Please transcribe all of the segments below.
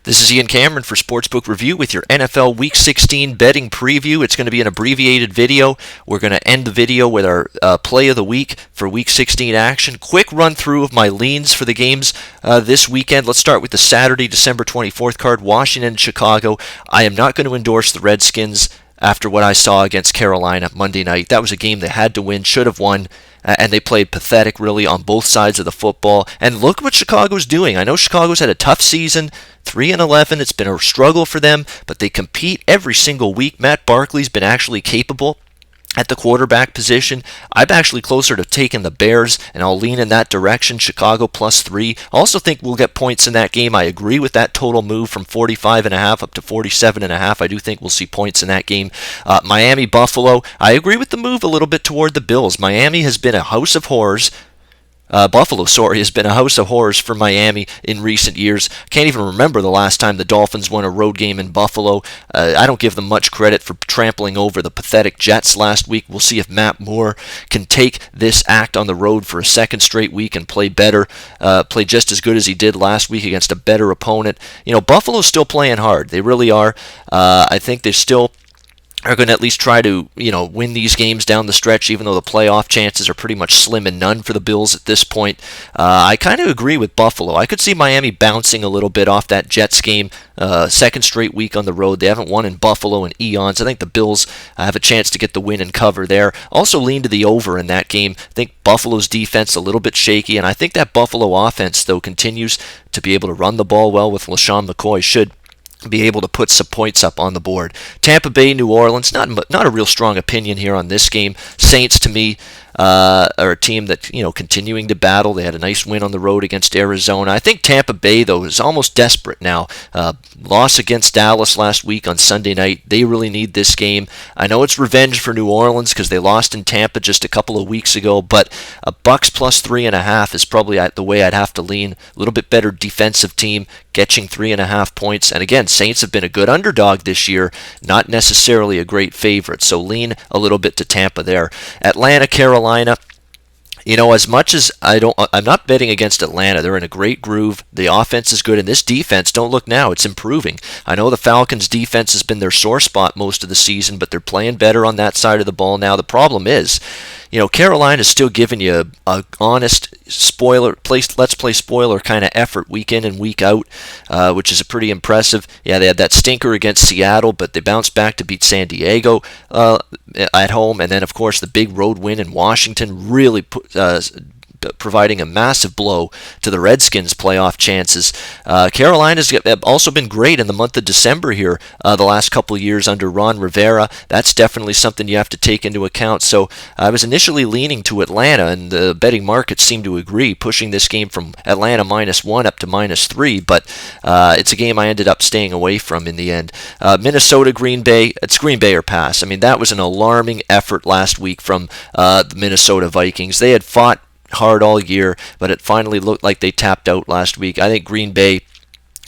This is Ian Cameron for Sportsbook Review with your NFL Week 16 betting preview. It's going to be an abbreviated video. We're going to end the video with our play of the week for Week 16 action. Quick run through of my leans for the games this weekend. Let's start with the Saturday, December 24th card, Washington and Chicago. I am not going to endorse the Redskins after what I saw against Carolina Monday night. That was a game they had to win, should have won. And they played pathetic, really, on both sides of the football. And look what Chicago's doing. I know Chicago's had a tough season, 3-11. It's been a struggle for them, but they compete every single week. Matt Barkley's been actually capable at the quarterback position. I'm actually closer to taking the Bears, and I'll lean in that direction. Chicago +3. I also think we'll get points in that game. I agree with that total move from 45.5 up to 47.5. I do think we'll see points in that game. Miami, Buffalo. I agree with the move a little bit toward the Bills. Miami has been a house of horrors. Buffalo, has been a house of horrors for Miami in recent years. Can't even remember the last time the Dolphins won a road game in Buffalo. I don't give them much credit for trampling over the pathetic Jets last week. We'll see if Matt Moore can take this act on the road for a second straight week and play better, play just as good as he did last week against a better opponent. You know, Buffalo's still playing hard. They really are. I think they still are going to at least try to, win these games down the stretch, even though the playoff chances are pretty much slim and none for the Bills at this point. I kind of agree with Buffalo. I could see Miami bouncing a little bit off that Jets game, second straight week on the road. They haven't won in Buffalo in eons. I think the Bills have a chance to get the win and cover there. Also lean to the over in that game. I think Buffalo's defense a little bit shaky, and I think that Buffalo offense, though, continues to be able to run the ball well with LaShawn McCoy, should be able to put some points up on the board. Tampa Bay, New Orleans, not a real strong opinion here on this game. Saints, to me, are a team that, continuing to battle. They had a nice win on the road against Arizona. I think Tampa Bay, though, is almost desperate now. Loss against Dallas last week on Sunday night. They really need this game. I know it's revenge for New Orleans because they lost in Tampa just a couple of weeks ago, but a Bucks +3.5 is probably the way I'd have to lean. A little bit better defensive team, catching 3.5 points. And again, Saints have been a good underdog this year, not necessarily a great favorite. So lean a little bit to Tampa there. Atlanta, Carolina. As much as I'm not betting against Atlanta. They're in a great groove. The offense is good, and this defense, don't look now, it's improving. I know the Falcons' defense has been their sore spot most of the season, but they're playing better on that side of the ball now. The problem is, Carolina's still giving you a honest let's play spoiler kind of effort week in and week out, which is pretty impressive. Yeah, they had that stinker against Seattle, but they bounced back to beat San Diego at home, and then of course the big road win in Washington really providing a massive blow to the Redskins' playoff chances. Carolina's also been great in the month of December here, the last couple of years under Ron Rivera. That's definitely something you have to take into account. So I was initially leaning to Atlanta, and the betting markets seem to agree, pushing this game from Atlanta -1 up to -3, but it's a game I ended up staying away from in the end. Minnesota, Green Bay, it's Green Bay or pass. I mean, that was an alarming effort last week from the Minnesota Vikings. They had fought hard all year, but it finally looked like they tapped out last week. I think Green Bay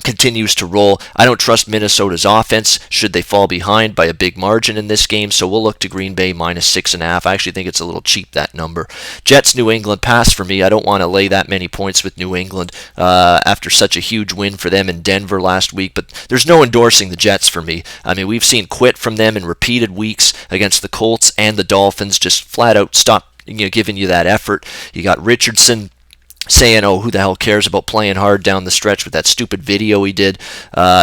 continues to roll. I don't trust Minnesota's offense should they fall behind by a big margin in this game, so we'll look to Green Bay -6.5. I actually think it's a little cheap, that number. Jets, New England, pass for me. I don't want to lay that many points with New England after such a huge win for them in Denver last week, but there's no endorsing the Jets for me. I mean, we've seen quit from them in repeated weeks against the Colts and the Dolphins, just flat out stop giving you that effort. You got Richardson saying, who the hell cares about playing hard down the stretch with that stupid video he did.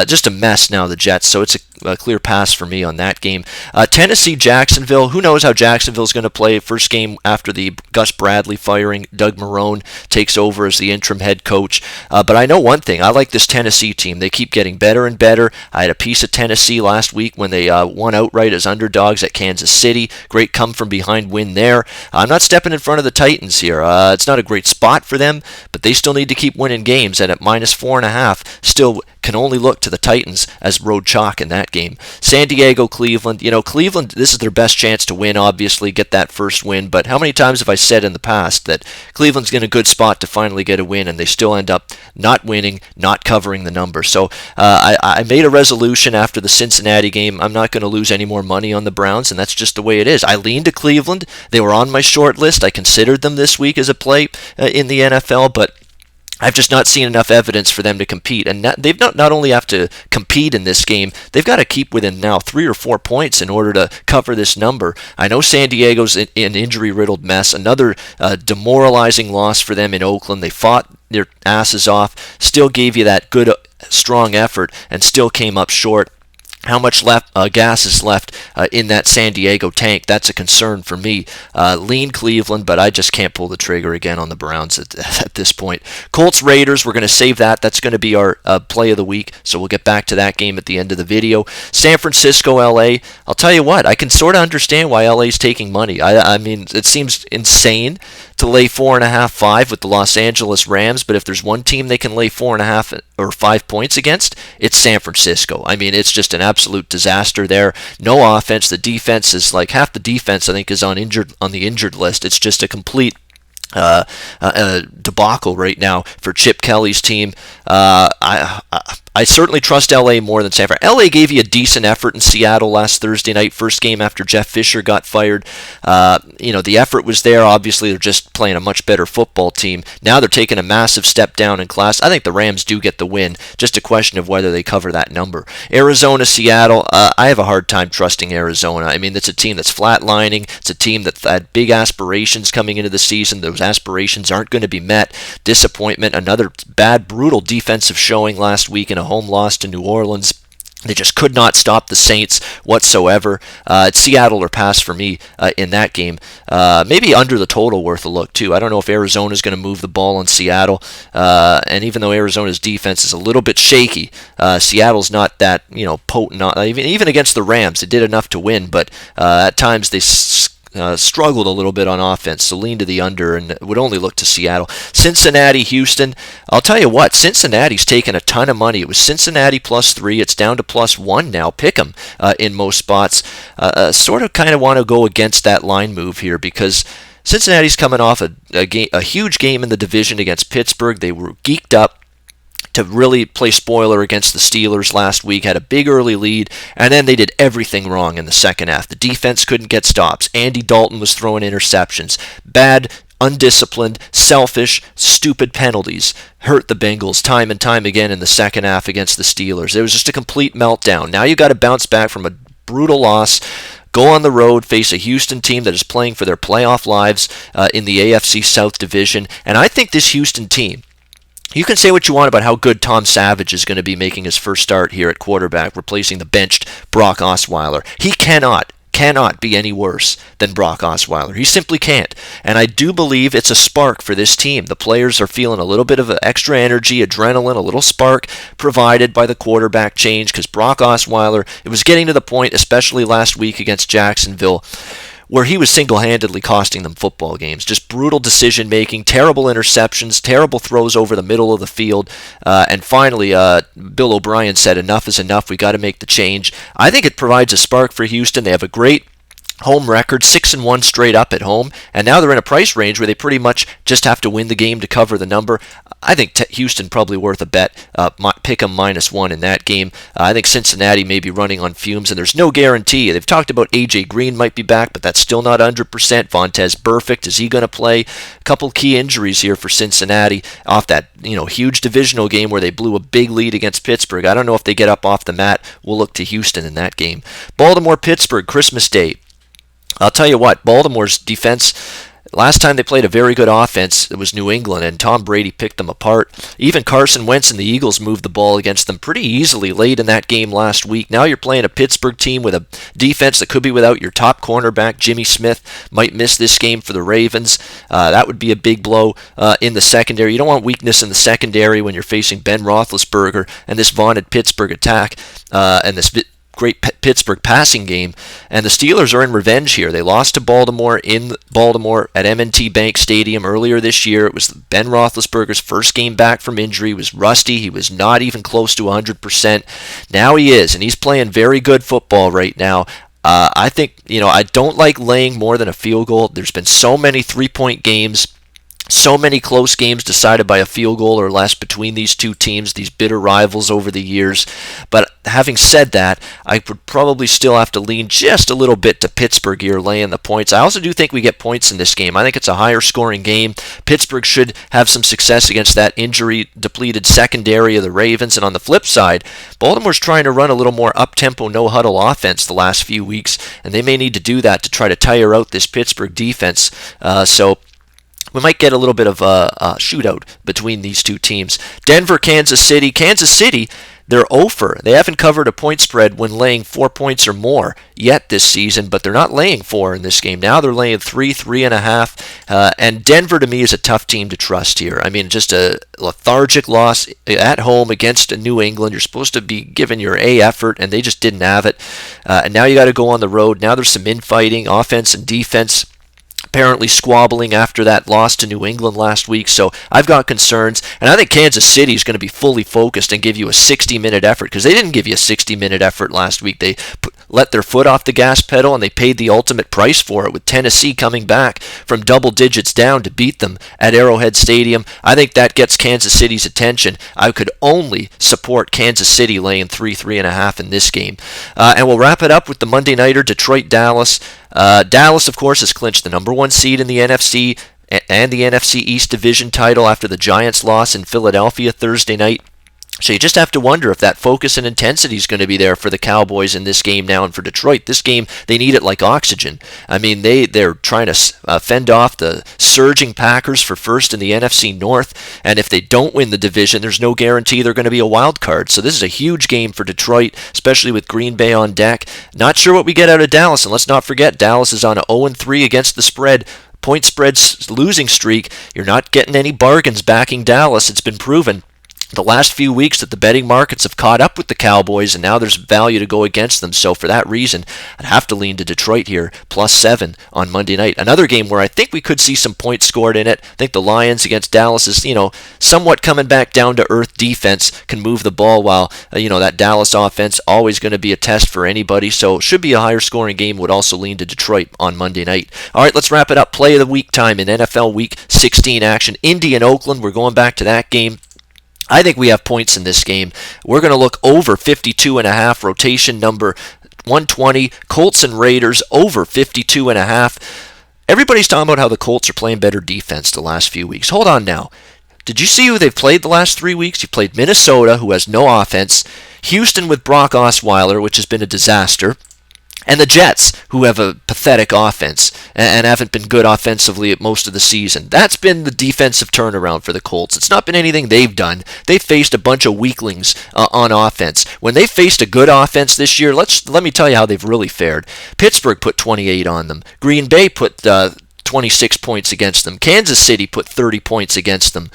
Just a mess now, the Jets, so it's a clear pass for me on that game. Tennessee, Jacksonville. Who knows how Jacksonville's going to play? First game after the Gus Bradley firing. Doug Marrone takes over as the interim head coach. But I know one thing. I like this Tennessee team. They keep getting better and better. I had a piece of Tennessee last week when they won outright as underdogs at Kansas City. Great come-from-behind win there. I'm not stepping in front of the Titans here. It's not a great spot for them, but they still need to keep winning games. And at -4.5, still can only look to the Titans as road chalk in that game. San Diego, Cleveland. Cleveland, this is their best chance to win, obviously, get that first win. But how many times have I said in the past that Cleveland's in a good spot to finally get a win, and they still end up not winning, not covering the number? So I made a resolution after the Cincinnati game. I'm not going to lose any more money on the Browns, and that's just the way it is. I leaned to Cleveland. They were on my short list. I considered them this week as a play in the NFL, but I've just not seen enough evidence for them to compete. And they've not only have to compete in this game, they've got to keep within now 3 or 4 points in order to cover this number. I know San Diego's an injury-riddled mess. Another demoralizing loss for them in Oakland. They fought their asses off, still gave you that good, strong effort, and still came up short. How much gas is left in that San Diego tank? That's a concern for me. Lean Cleveland, but I just can't pull the trigger again on the Browns at this point. Colts Raiders, we're going to save that. That's going to be our play of the week, so we'll get back to that game at the end of the video. San Francisco, LA. I'll tell you what, I can sort of understand why LA's taking money. I mean, it seems insane to lay 4.5, 5 with the Los Angeles Rams, but if there's one team they can lay 4.5 or 5 points against, it's San Francisco. I mean, it's just an absolute disaster there. No offense. The defense is like half the defense, I think, is on the injured list. It's just a complete debacle right now for Chip Kelly's team. I certainly trust LA more than San Francisco. LA gave you a decent effort in Seattle last Thursday night, first game after Jeff Fisher got fired. The effort was there. Obviously, they're just playing a much better football team. Now they're taking a massive step down in class. I think the Rams do get the win. Just a question of whether they cover that number. Arizona, Seattle, I have a hard time trusting Arizona. I mean, it's a team that's flatlining. It's a team that had big aspirations coming into the season. Those aspirations aren't going to be met. Disappointment. Another bad, brutal defensive showing last week in a home loss to New Orleans. They just could not stop the Saints whatsoever. It's Seattle or pass for me in that game. Maybe under the total worth a look, too. I don't know if Arizona's going to move the ball in Seattle. And even though Arizona's defense is a little bit shaky, Seattle's not that potent. Even against the Rams, they did enough to win. But at times they struggled a little bit on offense, so lean to the under and would only look to Seattle. Cincinnati, Houston. I'll tell you what, Cincinnati's taken a ton of money. It was Cincinnati +3. It's down to +1 now. Pick 'em in most spots. Sort of kind of want to go against that line move here because Cincinnati's coming off a huge game in the division against Pittsburgh. They were geeked up to really play spoiler against the Steelers last week, had a big early lead, and then they did everything wrong in the second half. The defense couldn't get stops. Andy Dalton was throwing interceptions. Bad, undisciplined, selfish, stupid penalties hurt the Bengals time and time again in the second half against the Steelers. It was just a complete meltdown. Now you got to bounce back from a brutal loss, go on the road, face a Houston team that is playing for their playoff lives in the AFC South Division, and I think this Houston team, you can say what you want about how good Tom Savage is going to be making his first start here at quarterback, replacing the benched Brock Osweiler. He cannot be any worse than Brock Osweiler. He simply can't. And I do believe it's a spark for this team. The players are feeling a little bit of extra energy, adrenaline, a little spark provided by the quarterback change because Brock Osweiler, it was getting to the point, especially last week against Jacksonville, where he was single-handedly costing them football games. Just brutal decision-making, terrible interceptions, terrible throws over the middle of the field. And finally, Bill O'Brien said, enough is enough. We got to make the change. I think it provides a spark for Houston. They have a great home record, 6-1 straight up at home, and now they're in a price range where they pretty much just have to win the game to cover the number. I think Houston probably worth a bet. Pick 'em -1 in that game. I think Cincinnati may be running on fumes, and there's no guarantee. They've talked about A.J. Green might be back, but that's still not 100%. Vontez Burfict, is he going to play? A couple key injuries here for Cincinnati off that huge divisional game where they blew a big lead against Pittsburgh. I don't know if they get up off the mat. We'll look to Houston in that game. Baltimore-Pittsburgh, Christmas Day. I'll tell you what, Baltimore's defense, last time they played a very good offense, it was New England, and Tom Brady picked them apart. Even Carson Wentz and the Eagles moved the ball against them pretty easily late in that game last week. Now you're playing a Pittsburgh team with a defense that could be without your top cornerback. Jimmy Smith might miss this game for the Ravens. That would be a big blow in the secondary. You don't want weakness in the secondary when you're facing Ben Roethlisberger and this vaunted Pittsburgh attack and this great Pittsburgh passing game, and the Steelers are in revenge here. They lost to Baltimore in Baltimore at M&T Bank Stadium earlier this year. It was Ben Roethlisberger's first game back from injury. He was rusty. He was not even close to 100%. Now he is, and he's playing very good football right now. I think, I don't like laying more than a field goal. There's been so many three-point games So many close games decided by a field goal or less between these two teams, these bitter rivals over the years. But having said that, I would probably still have to lean just a little bit to Pittsburgh here, laying the points. I also do think we get points in this game. I think it's a higher scoring game. Pittsburgh should have some success against that injury-depleted secondary of the Ravens. And on the flip side, Baltimore's trying to run a little more up-tempo, no-huddle offense the last few weeks, and they may need to do that to try to tire out this Pittsburgh defense. So we might get a little bit of a shootout between these two teams. Denver, Kansas City. Kansas City, they're 0-for. They haven't covered a point spread when laying 4 points or more yet this season, but they're not laying 4 in this game. Now they're laying 3, 3.5. And Denver, to me, is a tough team to trust here. I mean, just a lethargic loss at home against New England. You're supposed to be giving your A effort, and they just didn't have it. And now you got to go on the road. Now there's some infighting, offense and defense apparently squabbling after that loss to New England last week. So I've got concerns, and I think Kansas City is going to be fully focused and give you a 60-minute effort, because they didn't give you a 60-minute effort last week. They let their foot off the gas pedal, and they paid the ultimate price for it, with Tennessee coming back from double digits down to beat them at Arrowhead Stadium. I think that gets Kansas City's attention. I could only support Kansas City laying 3, 3.5 in this game. And we'll wrap it up with the Monday Nighter, Detroit-Dallas. Dallas, of course, has clinched the number 1 seed in the NFC and the NFC East Division title after the Giants' loss in Philadelphia Thursday night. So you just have to wonder if that focus and intensity is going to be there for the Cowboys in this game now. And for Detroit, this game, they need it like oxygen. I mean, they're trying to fend off the surging Packers for first in the NFC North. And if they don't win the division, there's no guarantee they're going to be a wild card. So this is a huge game for Detroit, especially with Green Bay on deck. Not sure what we get out of Dallas. And let's not forget, Dallas is on an 0-3 against the spread. Point spread's losing streak. You're not getting any bargains backing Dallas. It's been proven the last few weeks that the betting markets have caught up with the Cowboys, and now there's value to go against them. So for that reason, I'd have to lean to Detroit here, +7 on Monday night. Another game where I think we could see some points scored in it. I think the Lions against Dallas is, somewhat coming back down to earth defense, can move the ball, while, that Dallas offense always going to be a test for anybody. So should be a higher scoring game. Would also lean to Detroit on Monday night. All right, let's wrap it up. Play of the week time in NFL Week 16 action. Indy and Oakland, we're going back to that game. I think we have points in this game. We're going to look over 52.5, rotation number 120. Colts and Raiders over 52.5. Everybody's talking about how the Colts are playing better defense the last few weeks. Hold on now. Did you see who they've played the last 3 weeks? You played Minnesota, who has no offense, Houston with Brock Osweiler, which has been a disaster, and the Jets, who have a pathetic offense and haven't been good offensively at most of the season. That's been the defensive turnaround for the Colts. It's not been anything they've done. They've faced a bunch of weaklings on offense. When they faced a good offense this year, let me tell you how they've really fared. Pittsburgh put 28 on them. Green Bay put 26 points against them. Kansas City put 30 points against them.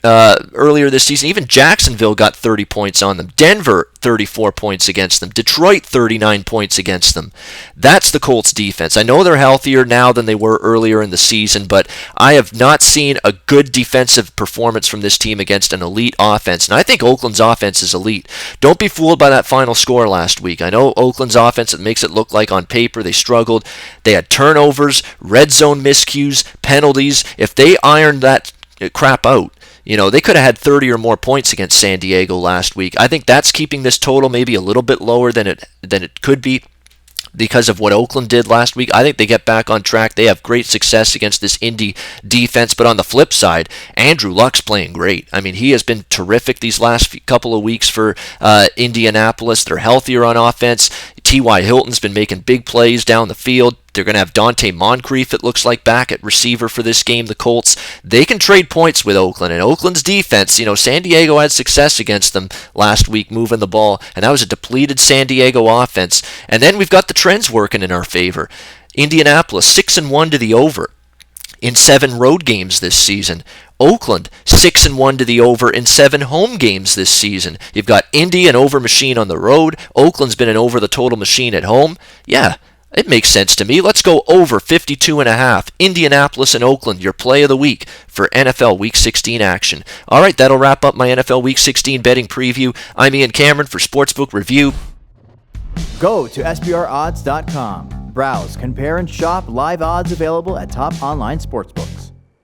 Earlier this season, even Jacksonville got 30 points on them. Denver, 34 points against them. Detroit, 39 points against them. That's the Colts defense. I know they're healthier now than they were earlier in the season, but I have not seen a good defensive performance from this team against an elite offense. And I think Oakland's offense is elite. Don't be fooled by that final score last week. I know Oakland's offense, it makes it look like on paper they struggled. They had turnovers, red zone miscues, penalties. If they ironed that crap out, they could have had 30 or more points against San Diego last week. I think that's keeping this total maybe a little bit lower than it could be because of what Oakland did last week. I think they get back on track. They have great success against this Indy defense. But on the flip side, Andrew Luck's playing great. I mean, he has been terrific these last couple of weeks for Indianapolis. They're healthier on offense. T.Y. Hilton's been making big plays down the field. They're going to have Dante Moncrief, it looks like, back at receiver for this game, the Colts. They can trade points with Oakland. And Oakland's defense, San Diego had success against them last week moving the ball, and that was a depleted San Diego offense. And then we've got the trends working in our favor. Indianapolis, 6-1 to the over in 7 road games this season. Oakland, 6-1 to the over in 7 home games this season. You've got Indy, an over machine on the road. Oakland's been an over the total machine at home. Yeah, it makes sense to me. Let's go over 52.5. Indianapolis and Oakland, your play of the week for NFL Week 16 action. All right, that'll wrap up my NFL Week 16 betting preview. I'm Ian Cameron for Sportsbook Review. Go to SBRodds.com. Browse, compare, and shop live odds available at top online sportsbooks.